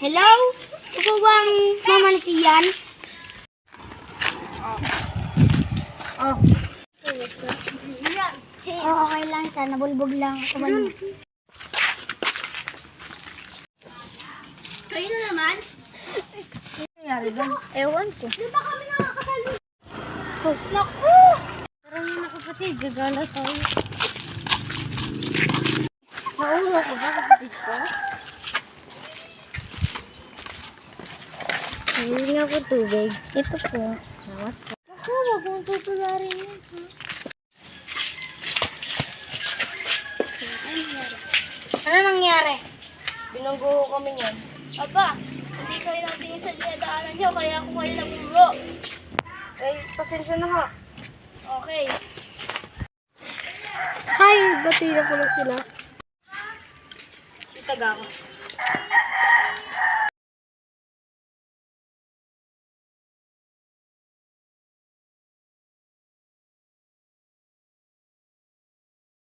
Hello? Ito ba ang mama ni Sian? Oh. Oh, okay lang siya. Nabulbog lang. Ito ba niya? Kayo na naman? Ano nangyari doon? Ewan ko. Di ba kami nakakasalo? Oh, naku! Parang yun na kapatid. Gagala tayo. Naulo ko ba kapatid ko? Hindi nga po tubig. Ito po. Nawat po. Naku, wag mong tutularin yun. Ano nangyari? Binanggo kami niyan. Aba, hindi kayo lang tingin sa dinadaanan nyo, kaya ako kayo naburo. Eh, pasensya na ha. Okay. Hi, bati na ko lang sila. Itaga ako.